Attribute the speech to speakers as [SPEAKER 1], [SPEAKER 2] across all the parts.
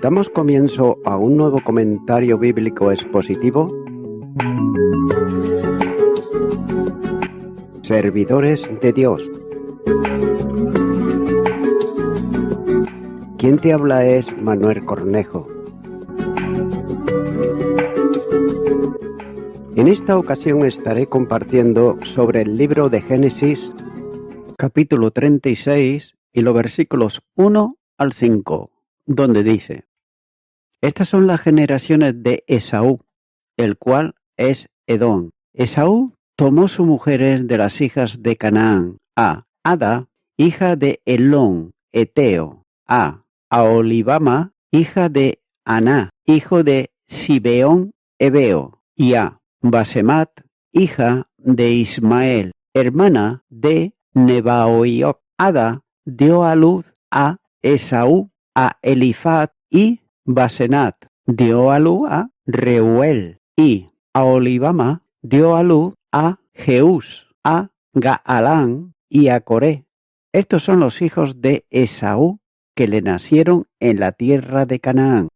[SPEAKER 1] Damos comienzo a un nuevo comentario bíblico expositivo. Servidores de Dios. Quien te habla es Manuel Cornejo. En esta ocasión estaré compartiendo sobre el libro de Génesis, capítulo 36 y los versículos 1 al 5, donde dice: Estas son las generaciones de Esaú, el cual es Edom. Esaú tomó sus mujeres de las hijas de Canaán, a Ada, hija de Elón, Eteo, a Aholibama, hija de Aná, hijo de Sibeón, Ebeo, y a Basemat, hija de Ismael, hermana de Nebaioth. Ada dio a luz a Esaú, a Elifat, y Basenat dio a luz a Reuel, y Aholibama dio a luz a Jeús, a Gaalán y a Coré. Estos son los hijos de Esaú que le nacieron en la tierra de Canaán.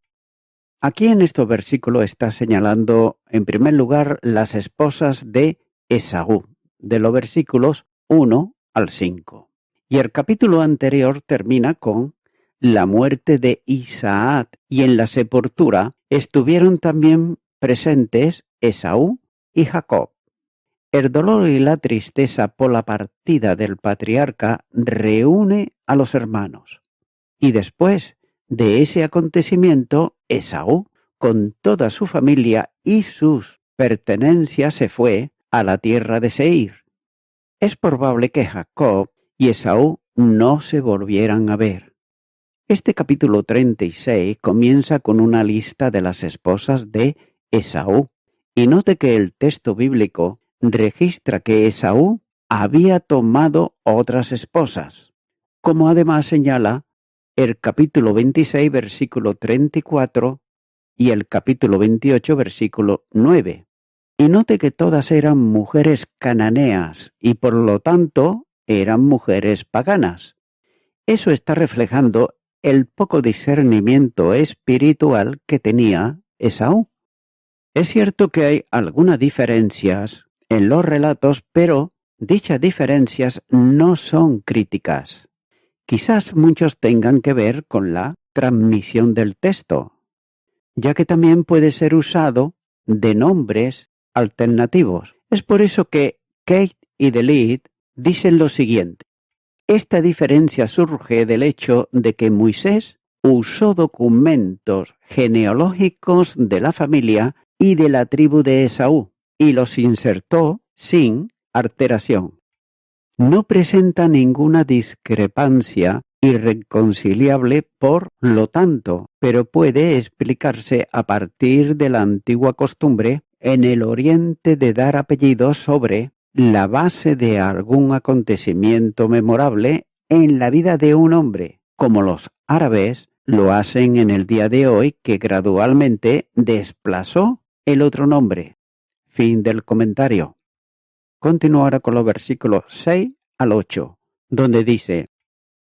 [SPEAKER 1] Aquí en estos versículos está señalando en primer lugar las esposas de Esaú, de los versículos 1 al 5. Y el capítulo anterior termina con la muerte de Isaac, y en la sepultura estuvieron también presentes Esaú y Jacob. El dolor y la tristeza por la partida del patriarca reúne a los hermanos. Y después de ese acontecimiento, Esaú, con toda su familia y sus pertenencias, se fue a la tierra de Seir. Es probable que Jacob y Esaú no se volvieran a ver. Este capítulo 36 comienza con una lista de las esposas de Esaú. Y note que el texto bíblico registra que Esaú había tomado otras esposas, como además señala el capítulo 26, versículo 34 y el capítulo 28, versículo 9. Y note que todas eran mujeres cananeas y por lo tanto eran mujeres paganas. Eso está reflejando el poco discernimiento espiritual que tenía Esaú. Es cierto que hay algunas diferencias en los relatos, pero dichas diferencias no son críticas. Quizás muchos tengan que ver con la transmisión del texto, ya que también puede ser usado de nombres alternativos. Es por eso que Kate y Delit dicen lo siguiente: esta diferencia surge del hecho de que Moisés usó documentos genealógicos de la familia y de la tribu de Esaú y los insertó sin alteración. No presenta ninguna discrepancia irreconciliable por lo tanto, pero puede explicarse a partir de la antigua costumbre en el Oriente de dar apellidos sobre la base de algún acontecimiento memorable en la vida de un hombre, como los árabes lo hacen en el día de hoy, que gradualmente desplazó el otro nombre. Fin del comentario. Continúo ahora con los versículos 6 al 8, donde dice: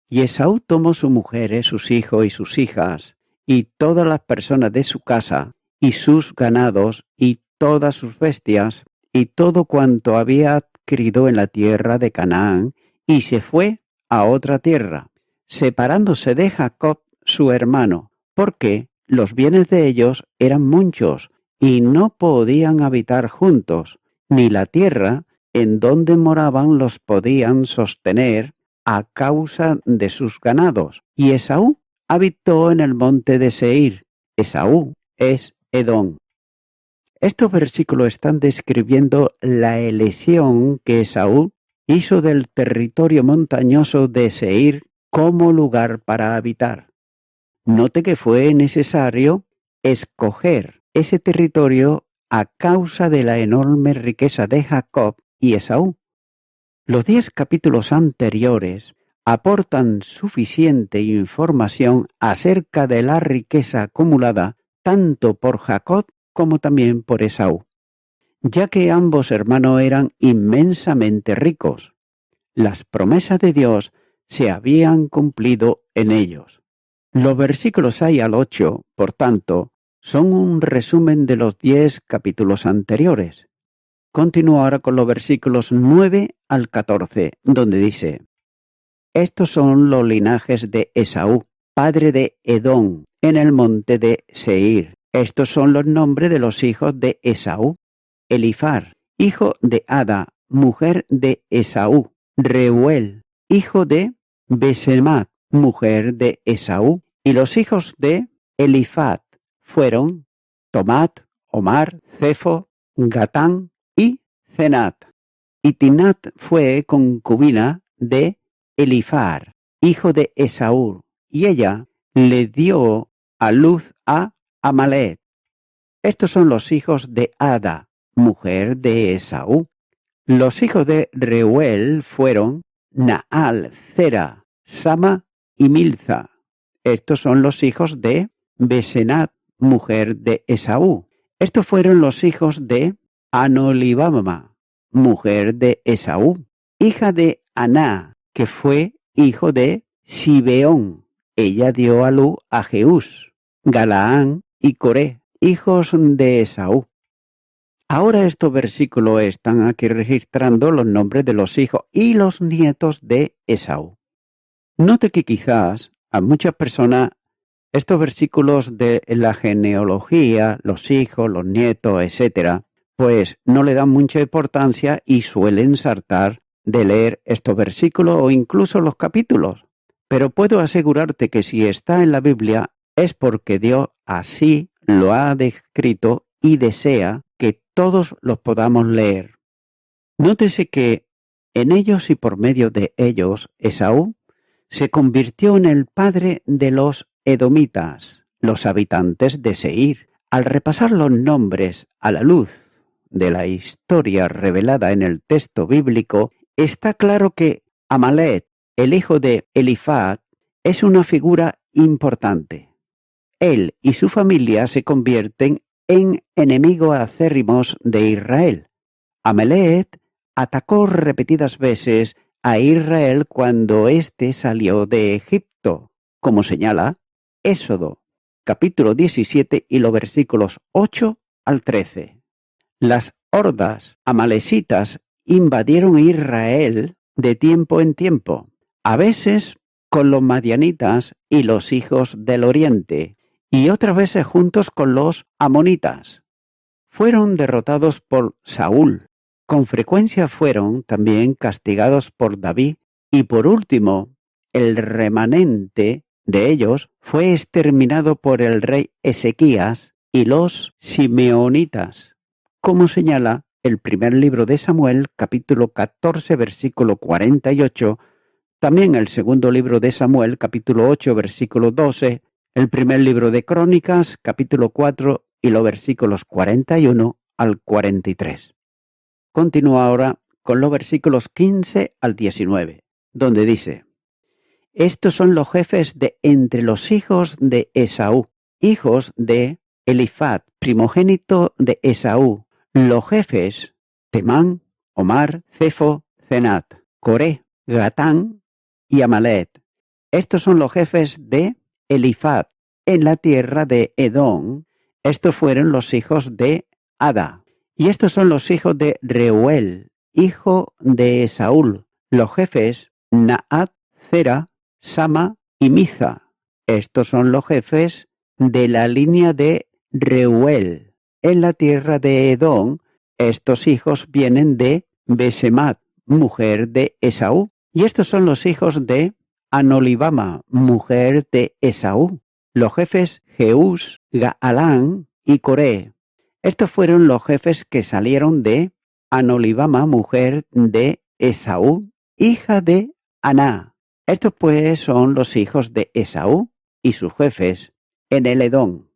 [SPEAKER 1] Y Esaú tomó sus mujeres, sus hijos y sus hijas, y todas las personas de su casa, y sus ganados, y todas sus bestias, y todo cuanto había adquirido en la tierra de Canaán, y se fue a otra tierra, separándose de Jacob su hermano, porque los bienes de ellos eran muchos, y no podían habitar juntos, ni la tierra en donde moraban los podían sostener a causa de sus ganados. Y Esaú habitó en el monte de Seir. Esaú es Edom. Estos versículos están describiendo la elección que Esaú hizo del territorio montañoso de Seir como lugar para habitar. Note que fue necesario escoger ese territorio a causa de la enorme riqueza de Jacob y Esaú. Los 10 capítulos anteriores aportan suficiente información acerca de la riqueza acumulada tanto por Jacob como también por Esaú, ya que ambos hermanos eran inmensamente ricos. Las promesas de Dios se habían cumplido en ellos. Los versículos 6 al 8, por tanto, son un resumen de los 10 capítulos anteriores. Continúo ahora con los versículos 9 al 14, donde dice: Estos son los linajes de Esaú, padre de Edom, en el monte de Seir. Estos son los nombres de los hijos de Esaú: Elifar, hijo de Ada, mujer de Esaú; Reuel, hijo de Besemat, mujer de Esaú. Y los hijos de Elifat fueron Tomat, Omar, Cefo, Gatán y Cenat. Y Tinat fue concubina de Elifar, hijo de Esaú, y ella le dio a luz a Amalek. Estos son los hijos de Ada, mujer de Esaú. Los hijos de Reuel fueron Naal, Zera, Sama y Milza. Estos son los hijos de Besenat, mujer de Esaú. Estos fueron los hijos de Anolibama, mujer de Esaú, hija de Aná, que fue hijo de Sibeón. Ella dio a luz a Jeús, Galaán y Coré, hijos de Esaú. Ahora estos versículos están aquí registrando los nombres de los hijos y los nietos de Esaú. Note que quizás a muchas personas estos versículos de la genealogía, los hijos, los nietos, etc., pues no le dan mucha importancia y suelen saltar de leer estos versículos o incluso los capítulos. Pero puedo asegurarte que si está en la Biblia es porque Dios así lo ha descrito y desea que todos los podamos leer. Nótese que en ellos y por medio de ellos, Esaú se convirtió en el padre de los edomitas, los habitantes de Seir. Al repasar los nombres a la luz de la historia revelada en el texto bíblico, está claro que Amalek, el hijo de Elifat, es una figura importante. Él y su familia se convierten en enemigos acérrimos de Israel. Amalek atacó repetidas veces a Israel cuando éste salió de Egipto, como señala Éxodo, capítulo 17 y los versículos 8 al 13. Las hordas amalecitas invadieron Israel de tiempo en tiempo, a veces con los madianitas y los hijos del oriente, y otras veces juntos con los amonitas. Fueron derrotados por Saúl. Con frecuencia fueron también castigados por David y por último, el remanente de ellos fue exterminado por el rey Ezequías y los simeonitas, como señala el primer libro de Samuel, capítulo 14, versículo 48, también el segundo libro de Samuel, capítulo 8, versículo 12, el primer libro de Crónicas, capítulo 4 y los versículos 41 al 43. Continúa ahora con los versículos 15 al 19, donde dice: Estos son los jefes de entre los hijos de Esaú, hijos de Elifat, primogénito de Esaú. Los jefes: Temán, Omar, Cefo, Cenat, Coré, Gatán y Amalek. Estos son los jefes de Elifat en la tierra de Edom. Estos fueron los hijos de Ada. Y estos son los hijos de Reuel, hijo de Saúl, los jefes Naat, Zera, Sama y Miza. Estos son los jefes de la línea de Reuel. En la tierra de Edom, estos hijos vienen de Besemat, mujer de Esaú. Y estos son los hijos de Anolibama, mujer de Esaú. Los jefes Jeús, Gaalán y Coré. Estos fueron los jefes que salieron de Anolibama, mujer de Esaú, hija de Aná. Estos pues son los hijos de Esaú y sus jefes en el Edom.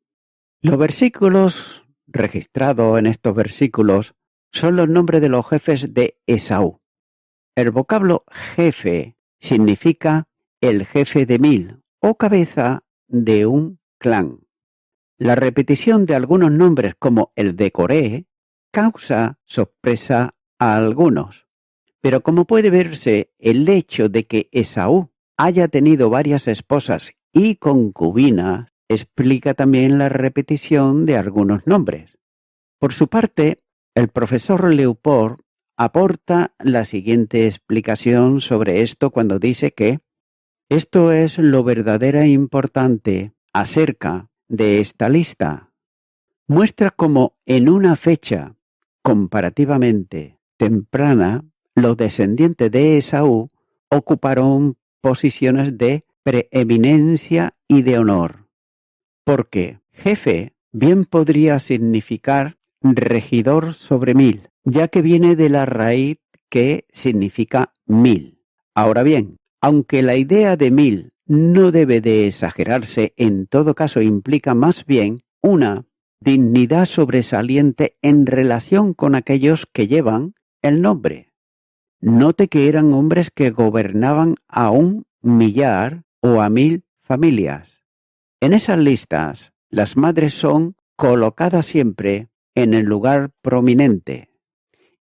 [SPEAKER 1] Los versículos registrados en estos versículos son los nombres de los jefes de Esaú. El vocablo jefe significa el jefe de 1000 o cabeza de un clan. La repetición de algunos nombres como el de Coré causa sorpresa a algunos, pero como puede verse, el hecho de que Esaú haya tenido varias esposas y concubinas explica también la repetición de algunos nombres. Por su parte, el profesor Leuport aporta la siguiente explicación sobre esto cuando dice que esto es lo verdadera e importante acerca de esta lista. Muestra cómo en una fecha comparativamente temprana, los descendientes de Esaú ocuparon posiciones de preeminencia y de honor, porque jefe bien podría significar regidor sobre 1000, ya que viene de la raíz que significa 1000. Ahora bien, aunque la idea de 1000 no debe de exagerarse, en todo caso implica más bien una dignidad sobresaliente en relación con aquellos que llevan el nombre. Note que eran hombres que gobernaban a 1.000.000 o a 1000 familias. En esas listas, las madres son colocadas siempre en el lugar prominente.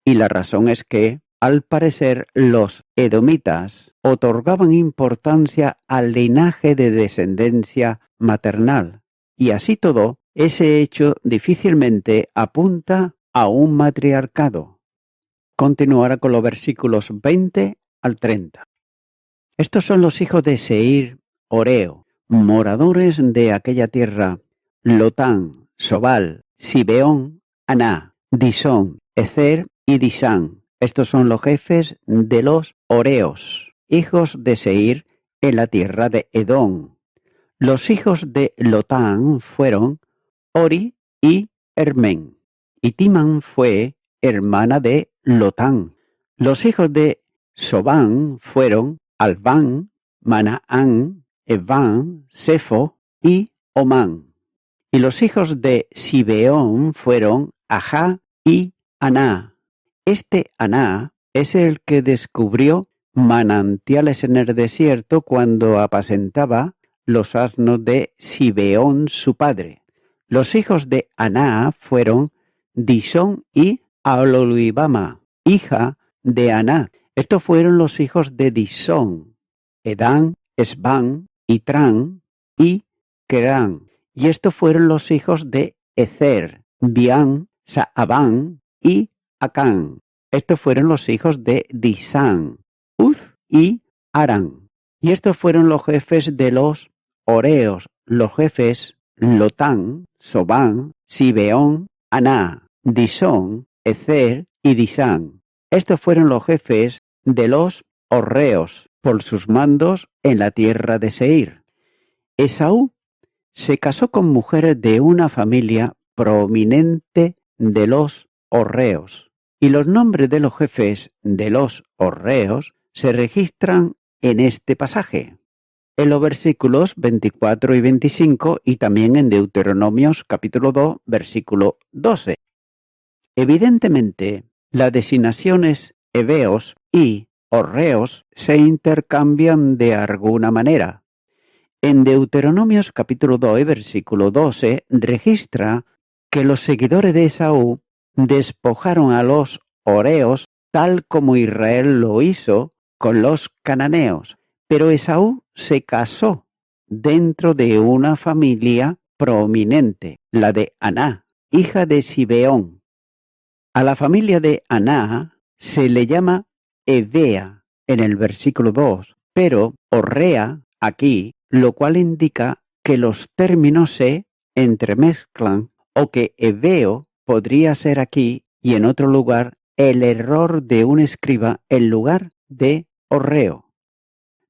[SPEAKER 1] Y la razón es que, al parecer, los edomitas otorgaban importancia al linaje de descendencia maternal. Y así todo, ese hecho difícilmente apunta a un matriarcado. Continuará con los versículos 20 al 30. Estos son los hijos de Seir, Oreo, moradores de aquella tierra: Lotán, Sobal, Sibeón, Aná, Disón, Ezer y Disán. Estos son los jefes de los Oreos, hijos de Seir en la tierra de Edom. Los hijos de Lotán fueron Ori y Hermén, y Timán fue hermana de Lotán. Los hijos de Sobán fueron Alván, Manaán, Eván, Sefo y Omán. Y los hijos de Sibeón fueron Ajá y Aná. Este Aná es el que descubrió manantiales en el desierto cuando apacentaba los asnos de Sibeón su padre. Los hijos de Aná fueron Disón y Aholibama, hija de Aná. Estos fueron los hijos de Disón: Edán, Esbán, Itrán y Querán. Y estos fueron los hijos de Ezer, Bián, Saabán y Acán. Estos fueron los hijos de Disán, Uz y Arán. Y estos fueron los jefes de los Oreos, los jefes Lotán, Sobán, Sibeón, Aná, Disón, Ezer y Disán. Estos fueron los jefes de los Orreos por sus mandos en la tierra de Seir. Esaú se casó con mujeres de una familia prominente de los Orreos, y los nombres de los jefes de los Orreos se registran en este pasaje, en los versículos 24 y 25 y también en Deuteronomios capítulo 2, versículo 12. Evidentemente, las designaciones heveos y orreos se intercambian de alguna manera. En Deuteronomios capítulo 2, versículo 12, registra que los seguidores de Esaú despojaron a los oreos tal como Israel lo hizo con los cananeos. Pero Esaú se casó dentro de una familia prominente, la de Aná, hija de Sibeón. A la familia de Aná se le llama Evea en el versículo 2, pero Orrea aquí, lo cual indica que los términos se entremezclan o que Eveo podría ser aquí y en otro lugar el error de un escriba en lugar de Orreo.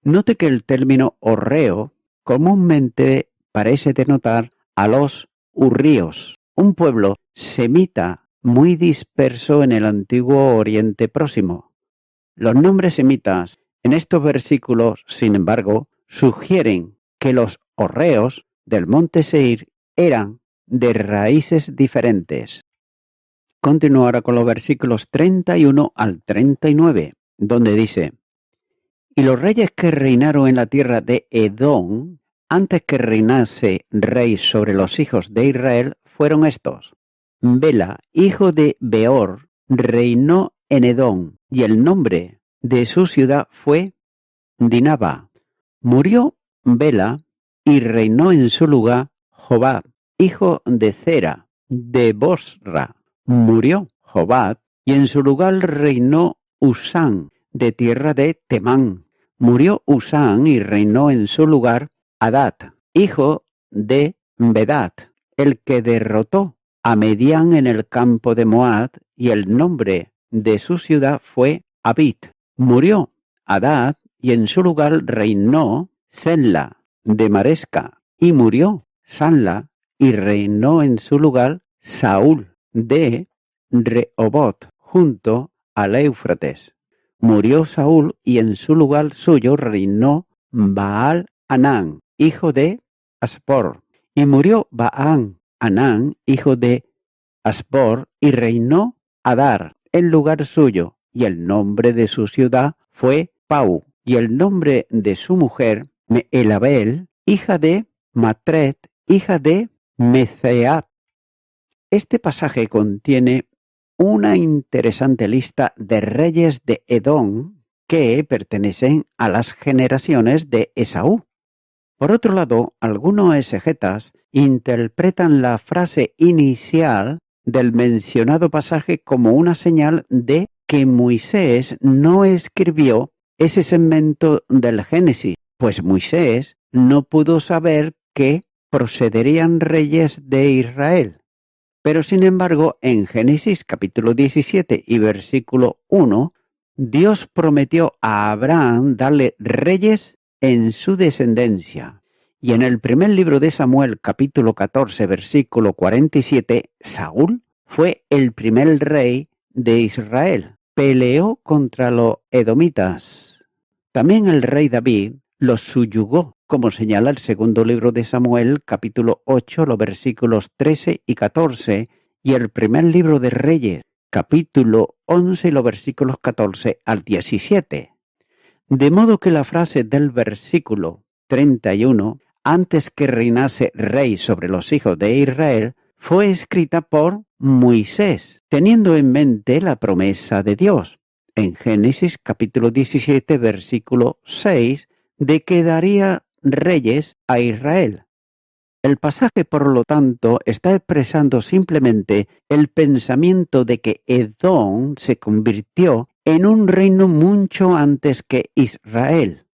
[SPEAKER 1] Note que el término Orreo comúnmente parece denotar a los hurríos, un pueblo semita muy disperso en el antiguo Oriente Próximo. Los nombres semitas en estos versículos, sin embargo, sugieren que los Orreos del monte Seir eran de raíces diferentes. Continuará con los versículos 31 al 39, donde dice: Y los reyes que reinaron en la tierra de Edom, antes que reinase rey sobre los hijos de Israel, fueron estos. Bela, hijo de Beor, reinó en Edom, y el nombre de su ciudad fue Dinaba. Murió Bela y reinó en su lugar Jobab, hijo de Zera, de Bosra. Murió Jobab, y en su lugar reinó Usán, de tierra de Temán. Murió Usán y reinó en su lugar Hadad, hijo de Bedad, el que derrotó a Medián en el campo de Moab, y el nombre de su ciudad fue Abit. Murió Hadad, y en su lugar reinó Senla, de Maresca, y murió Sanla, y reinó en su lugar Saúl, de Rehobot, junto al Éufrates. Murió Saúl, y en su lugar suyo reinó Baal-Hanán, hijo de Asbor. Y murió Baal-Hanán, hijo de Asbor, y reinó Adar en lugar suyo, y el nombre de su ciudad fue Pau, y el nombre de su mujer Meelabel, hija de Matred, hija de Meseat. Este pasaje contiene una interesante lista de reyes de Edom que pertenecen a las generaciones de Esaú. Por otro lado, algunos exegetas interpretan la frase inicial del mencionado pasaje como una señal de que Moisés no escribió ese segmento del Génesis, pues Moisés no pudo saber que procederían reyes de Israel. Pero sin embargo, en Génesis capítulo 17 y versículo 1, Dios prometió a Abraham darle reyes en su descendencia. Y en el primer libro de Samuel, capítulo 14, versículo 47, Saúl fue el primer rey de Israel. Peleó contra los edomitas. También el rey David los subyugó, como señala el segundo libro de Samuel, capítulo 8, los versículos 13 y 14, y el primer libro de Reyes, capítulo 11, y los versículos 14 al 17. De modo que la frase del versículo 31, antes que reinase rey sobre los hijos de Israel, fue escrita por Moisés, teniendo en mente la promesa de Dios, en Génesis capítulo 17, versículo 6, de que daría reyes a Israel. El pasaje, por lo tanto, está expresando simplemente el pensamiento de que Edom se convirtió en un reino mucho antes que Israel.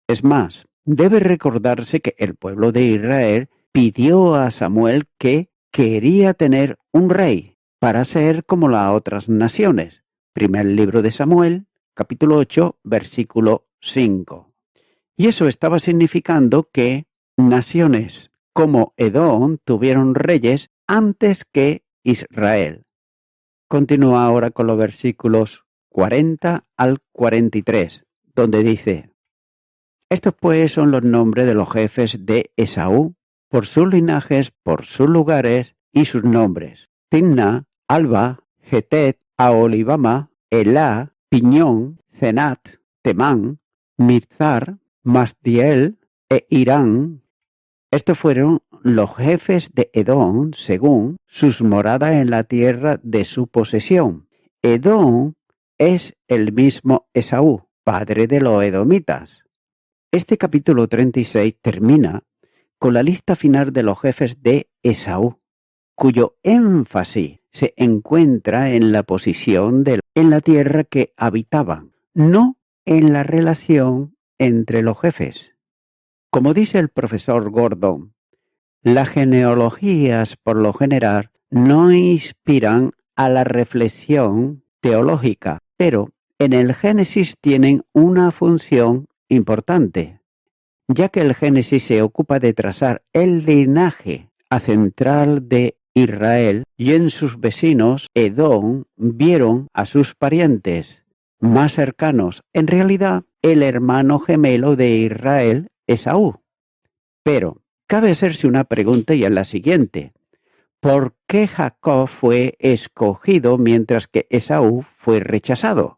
[SPEAKER 1] Es más, debe recordarse que el pueblo de Israel pidió a Samuel que quería tener un rey para ser como las otras naciones. Primer libro de Samuel, capítulo 8, versículo 5. Y eso estaba significando que naciones como Edom tuvieron reyes antes que Israel. Continúa ahora con los versículos 40 al 43, donde dice: estos pues son los nombres de los jefes de Esaú, por sus linajes, por sus lugares y sus nombres: Timna, Alba, Getet, Aholibama, Elá, Piñón, Cenat, Temán, Mirzar, Masdiel e Irán. Estos fueron los jefes de Edom según sus moradas en la tierra de su posesión. Edom es el mismo Esaú, padre de los edomitas. Este capítulo 36 termina con la lista final de los jefes de Esaú, cuyo énfasis se encuentra en la posición en la tierra que habitaban, no en la relación entre los jefes. Como dice el profesor Gordon, las genealogías por lo general no inspiran a la reflexión teológica, pero en el Génesis tienen una función importante, ya que el Génesis se ocupa de trazar el linaje central de Israel, y en sus vecinos, Edom, vieron a sus parientes más cercanos, en realidad el hermano gemelo de Israel, Esaú. Pero cabe hacerse una pregunta, y es la siguiente: ¿por qué Jacob fue escogido mientras que Esaú fue rechazado?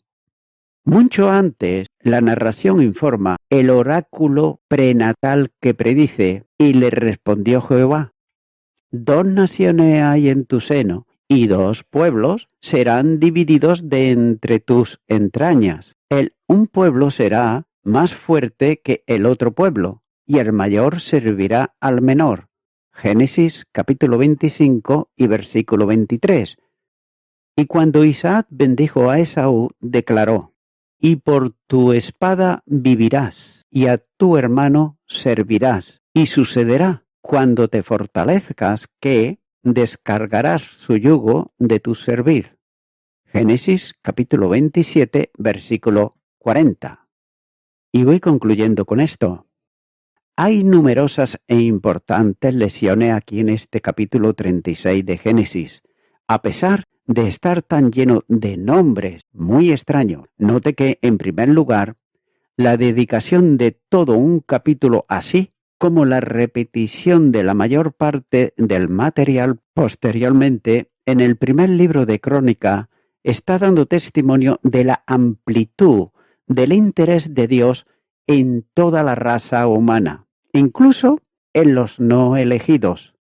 [SPEAKER 1] Mucho antes, la narración informa el oráculo prenatal que predice: y le respondió Jehová: 2 naciones hay en tu seno, y 2 pueblos serán divididos de entre tus entrañas. Un pueblo será más fuerte que el otro pueblo, y el mayor servirá al menor. Génesis capítulo 25 y versículo 23. Y cuando Isaac bendijo a Esaú, declaró: y por tu espada vivirás, y a tu hermano servirás. Y sucederá, cuando te fortalezcas, que descargarás su yugo de tu servir. Génesis capítulo 27, versículo 40. Y voy concluyendo con esto. Hay numerosas e importantes lecciones aquí en este capítulo 36 de Génesis. A pesar de estar tan lleno de nombres muy extraños, note que, en primer lugar, la dedicación de todo un capítulo así como la repetición de la mayor parte del material posteriormente en el primer libro de Crónica está dando testimonio de la amplitud del interés de Dios en toda la raza humana, incluso en los no elegidos,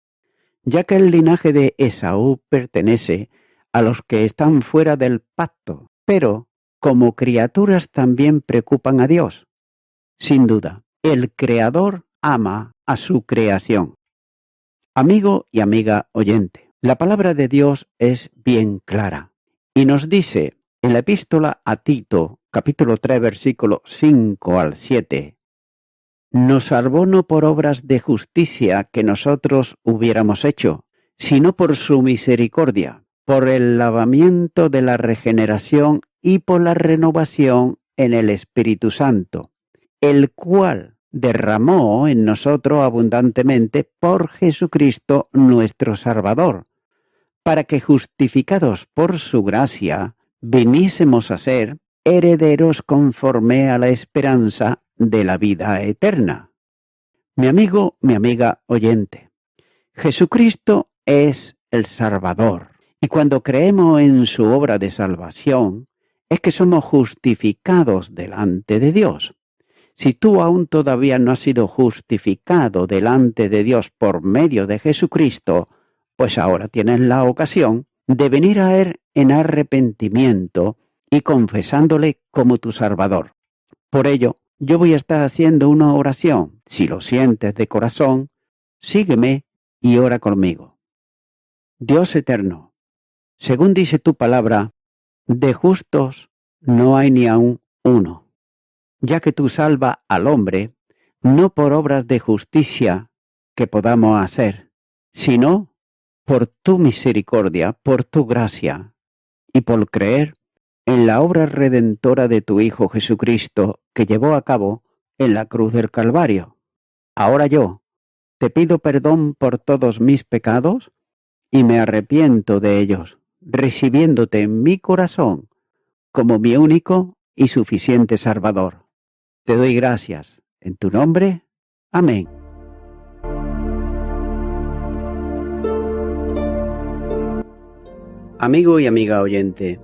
[SPEAKER 1] ya que el linaje de Esaú pertenece a los que están fuera del pacto, pero como criaturas también preocupan a Dios. Sin duda, el Creador ama a su creación. Amigo y amiga oyente, la palabra de Dios es bien clara y nos dice en la epístola a Tito, capítulo 3, versículo 5 al 7, nos salvó no por obras de justicia que nosotros hubiéramos hecho, sino por su misericordia, por el lavamiento de la regeneración y por la renovación en el Espíritu Santo, el cual derramó en nosotros abundantemente por Jesucristo nuestro Salvador, para que justificados por su gracia, viniésemos a ser herederos conforme a la esperanza de la vida eterna. Mi amigo, mi amiga oyente, Jesucristo es el Salvador, y cuando creemos en su obra de salvación, es que somos justificados delante de Dios. Si tú aún todavía no has sido justificado delante de Dios por medio de Jesucristo, pues ahora tienes la ocasión de venir a Él en arrepentimiento y confesándole como tu Salvador. Por ello, yo voy a estar haciendo una oración. Si lo sientes de corazón, sígueme y ora conmigo. Dios eterno, según dice tu palabra, de justos no hay ni aun uno, ya que tú salvas al hombre no por obras de justicia que podamos hacer, sino por tu misericordia, por tu gracia, y por creer en la obra redentora de tu Hijo Jesucristo que llevó a cabo en la cruz del Calvario. Ahora yo te pido perdón por todos mis pecados y me arrepiento de ellos, recibiéndote en mi corazón como mi único y suficiente Salvador. Te doy gracias. En tu nombre. Amén. Amigo y amiga oyente,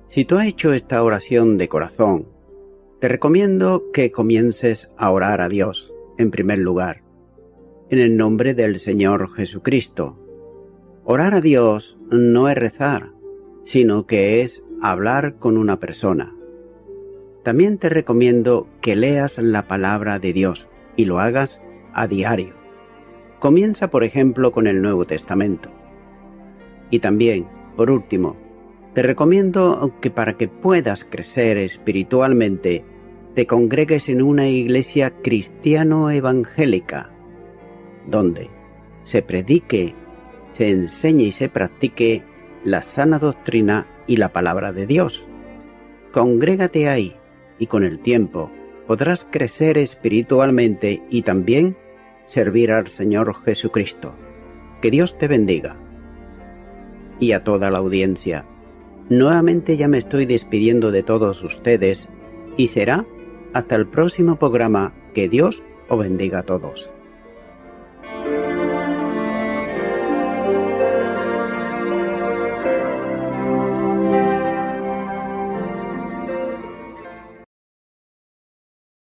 [SPEAKER 1] si tú has hecho esta oración de corazón, te recomiendo que comiences a orar a Dios, en primer lugar, en el nombre del Señor Jesucristo. Orar a Dios no es rezar, sino que es hablar con una persona. También te recomiendo que leas la palabra de Dios y lo hagas a diario. Comienza, por ejemplo, con el Nuevo Testamento. Y también, por último, te recomiendo que para que puedas crecer espiritualmente, te congregues en una iglesia cristiano-evangélica, donde se predique, se enseñe y se practique la sana doctrina y la palabra de Dios. Congrégate ahí y con el tiempo podrás crecer espiritualmente y también servir al Señor Jesucristo. Que Dios te bendiga. Y a toda la audiencia, nuevamente ya me estoy despidiendo de todos ustedes y será hasta el próximo programa. Que Dios os bendiga a todos.